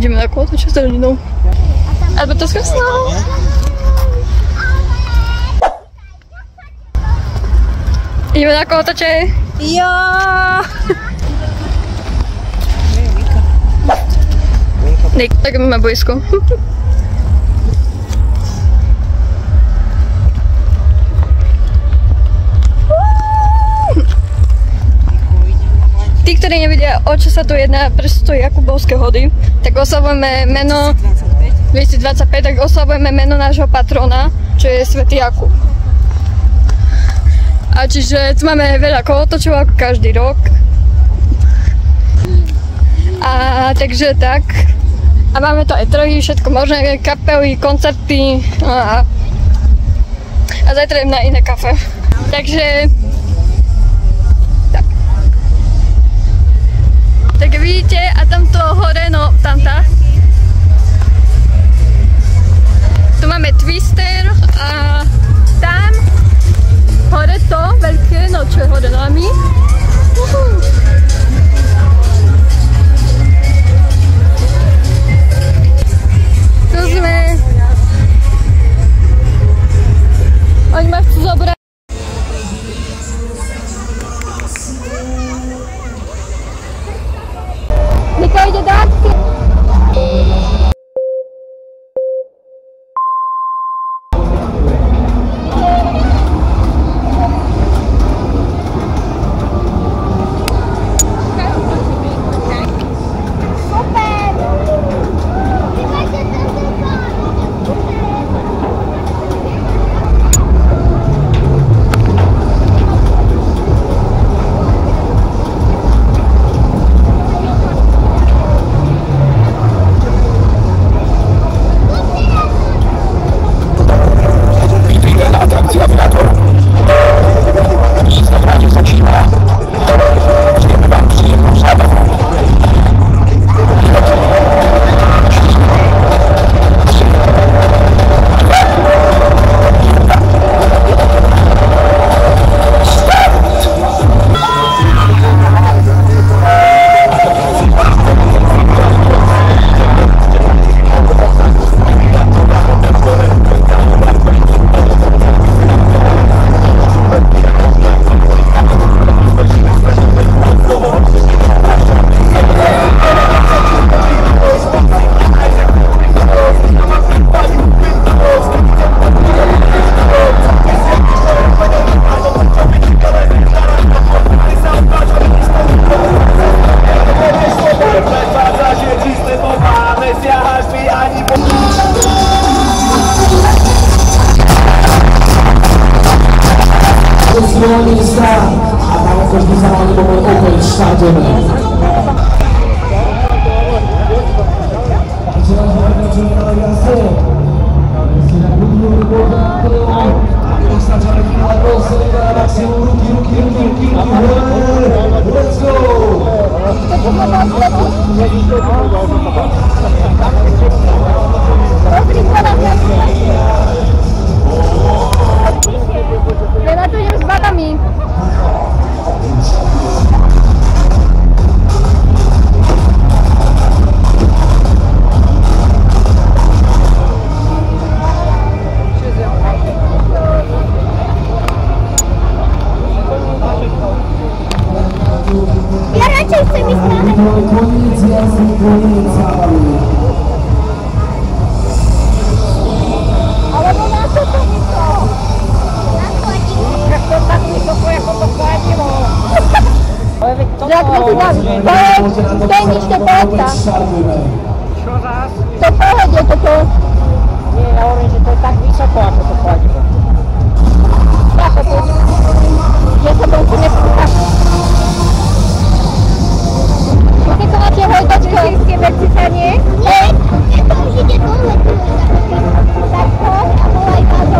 ideme na kolotoče s rodinou. Alebo to skreslo. Ideme na kolotoče. Jo! Tak máme boisko. Tí, ktorí nevedia, o čo sa tu jedná, prečo to Jakubovské hody, tak oslavujeme meno 225, tak oslavujeme meno nášho patrona, čo je Svätý Jakub. A čiže tu máme veľa kolotočov ako každý rok. A takže tak. A máme to aj trhy, všetko možné, kapely, koncerty a zajtra idem na iné kafe. Takže tak vidíte, a tamto hore, no tamta. Tu máme Twister a tam hore to veľké, no čo je hore nami. Tu sme. Oni ma chcú zobrať. Niko ide do akcie. A tam každý sa mal nebo môj opäť štátené. Let's go! Ja na to idem s babami. Ja radšej chcem ísť na Koniec jazdy, koniec zábavy. Alebo na čo to vysoko? Na chodíku. Jak to tak vysoko, ako to chladilo. Jak my si dám, to je nižšie pohľadka. Čo zás? To pohľadie toto. Nie, ja hovorím, že to je tak vysoko, ako to chladilo. Ako to? Ja sa trochu nepúkam. Keď to máte hojdačka. Všetky veci sa nie? Nie. To už ide dole. Takto a volaj na to.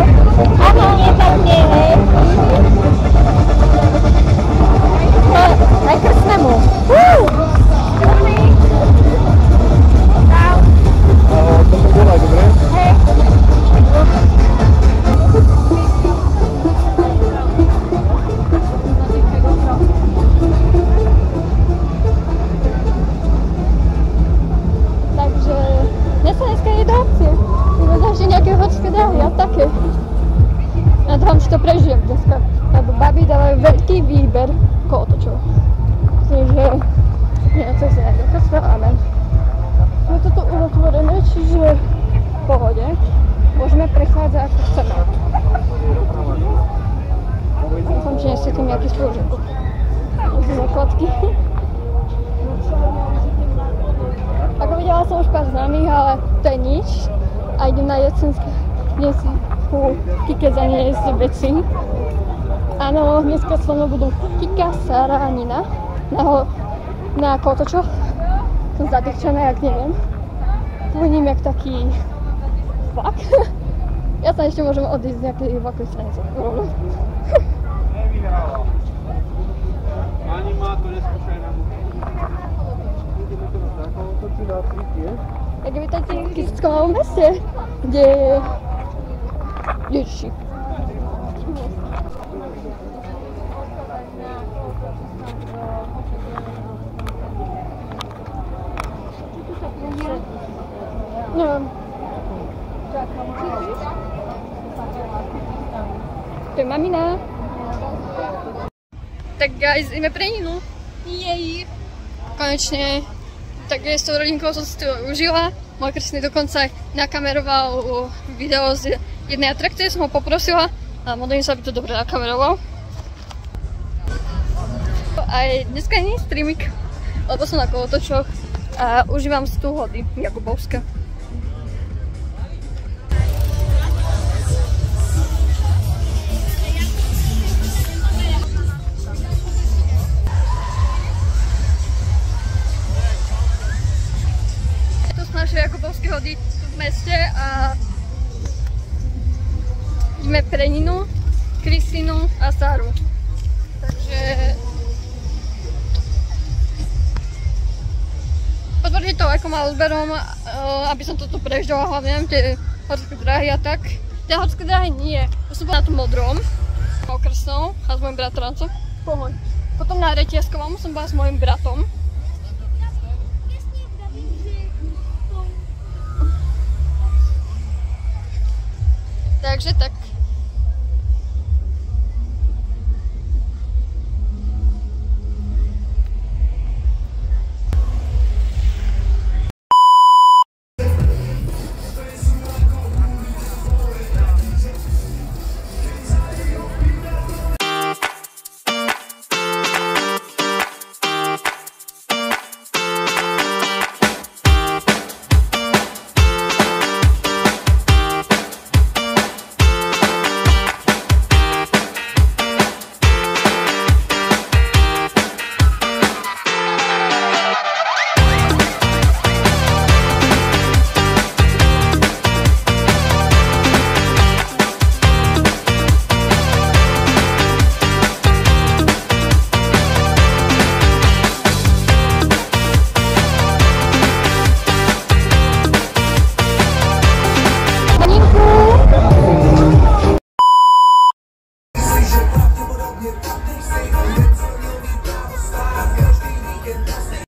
Áno, nie tam nie, hej. Aj krstnému. To bola, dobre? Hej. výber kolotočov. Myslím, že nie na ceste do kostela, ale je toto uzatvorené, čiže v pohode. Môžeme prechádzať ako chceme. Dúfam, že nesvetím nejaký spolužiakov. Sú základky. Ako videla som už pár známych, ale to je nič. A idem na jesenské dnes ku Kike zaniesť veci. Áno, dneska so mnou budú Kika, Sara a Nina na kolotočoch. Som zadýchčená, jak neviem. Voním jak taký vlak. Ja sa ešte môžem odísť z nejakej vlakovej stanice. Ani má to neskúšajné. Tak vítajte v Kysuckom malom meste, kde je Ježiši. Neviem. To je mamina. Tak guys, ideme pre Ninu. Jej. Konečne. Takže s tou rodinkou som si to užila. Môj krstný dokonca nakameroval video z jednej atrakcie, som ho poprosila. A modlím sa, aby to dobre nakameroval. Aj dneska nie je streamik, lebo som na kolotočoch a užívam si tú hody Jakubovská. Naše Jakubovské hody tu v meste a ideme pre Ninu, Kristínu a Sáru. Takže potvrdiť to ako malú zberom, aby som toto preždala, hlavne tie horské dráhy a tak. Tie horské dráhy nie. Ja som bola na tom modrom, okrsnou a s mojim bratrancom. Pohoď. Potom na Retiaskovom som bola s mojim bratom. Takže tak.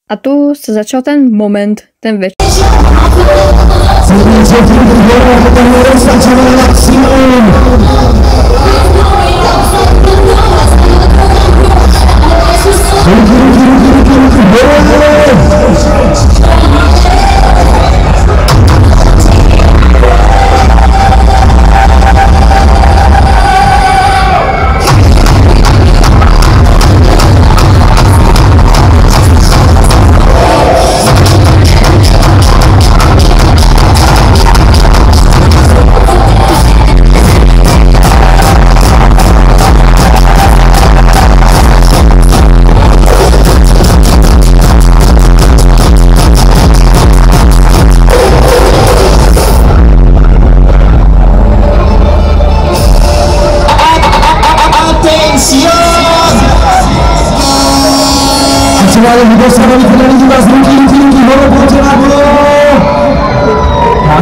A tu sa začal ten moment, ten večer.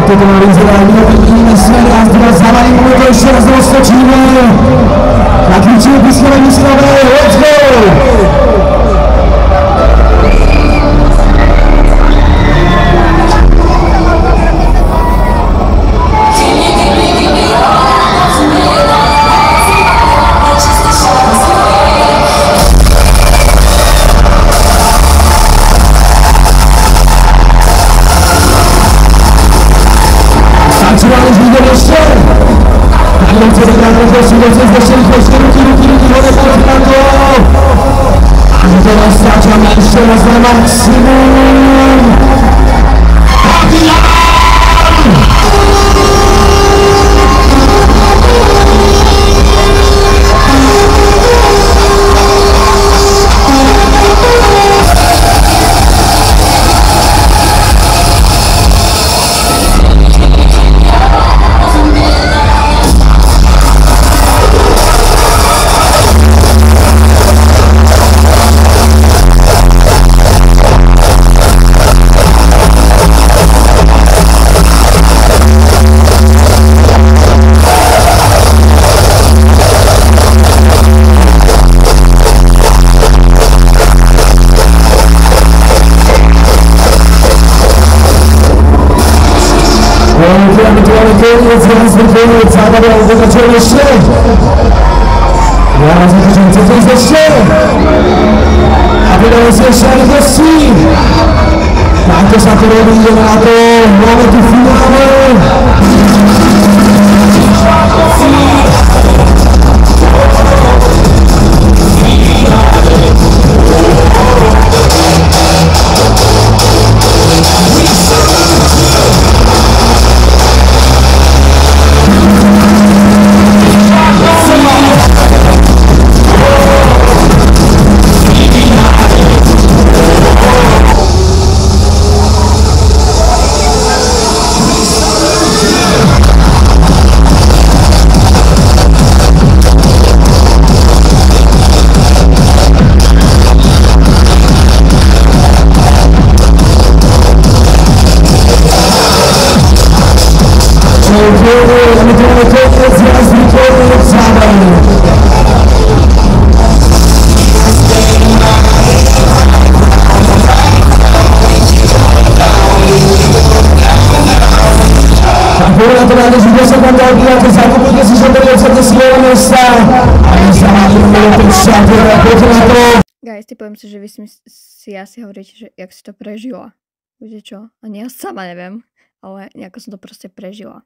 Tak to má vyzerá, vidíme smer a zavajíme to ještě raz roztočíme. Na klíčové pískové místové, let's go! proces ještě rychlejší, ruky, vole, to. A teraz začáme ještě raz na maximum. Tanto Sapere migliorato, nuovo di finale. Guys, typujem si, že vy si asi hovoríte, že jak si to prežila. Viete čo? Ani ja sama neviem, ale nejako som to proste prežila.